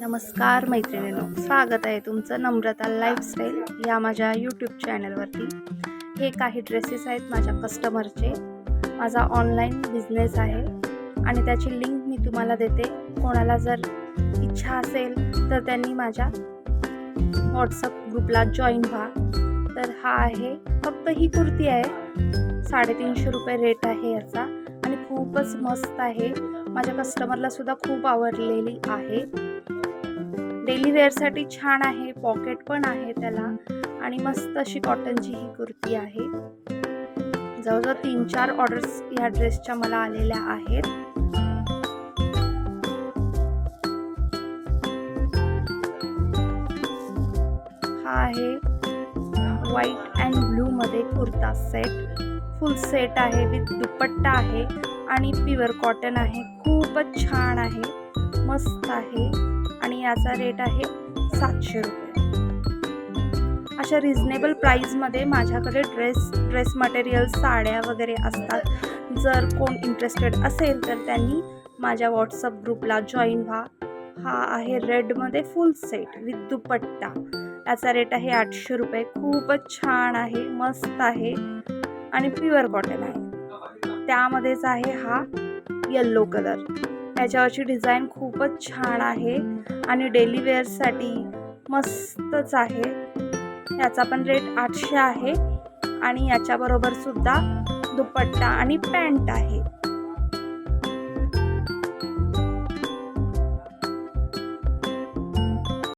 नमस्कार मैत्रिणींनो, स्वागत आहे तुमचं नम्रता लाईफस्टाईल या माझ्या यूट्यूब चॅनलवरती। हे काही ड्रेसेस आहेत माझ्या कस्टमरचे। माझा ऑनलाईन बिझनेस आहे आणि त्याची लिंक मी तुम्हाला देते। कोणाला जर इच्छा असेल तर त्यांनी माझ्या व्हॉट्सअप ग्रुपला जॉईन व्हा। तर हा आहे, फक्त ही कुर्ती आहे, 350 रुपये रेट आहे याचा आणि खूपच मस्त आहे। माझ्या कस्टमरला सुद्धा खूप आवडलेली आहे। डेली वेअरसाठी छान आहे, पॉकेट पण आहे त्याला आणि मस्त अशी कॉटनची ही कुर्ती आहे। जवळजवळ 3-4 ऑर्डर्स या ड्रेसच्या मला आलेल्या आहेत। हा आहे व्हाईट अँड ब्लू मध्ये कुर्ता सेट, फुल सेट आहे विथ दुपट्टा आहे आणि प्युअर कॉटन आहे। खूपच छान आहे, मस्त आहे आणि याचा रेट आहे 700 रुपये। अशा रिझनेबल प्राईजमध्ये माझ्याकडे ड्रेस मटेरियल, साड्या वगैरे असतात। जर कोण इंटरेस्टेड असेल तर त्यांनी माझ्या व्हॉट्सअप ग्रुपला जॉईन व्हा। हा आहे रेडमध्ये फुल सेट विथ दुपट्टा, याचा रेट आहे 800 रुपये। खूपच छान आहे, मस्त आहे आणि प्युअर कॉटन आहे। त्यामध्येच आहे हा येल्लो कलर, याच्यावरची डिझाईन खूपच छान आहे आणि डेली वेअरसाठी मस्तच आहे। याचा पण रेट 800 आहे आणि याच्याबरोबर सुद्धा दुपट्टा आणि पॅन्ट आहे।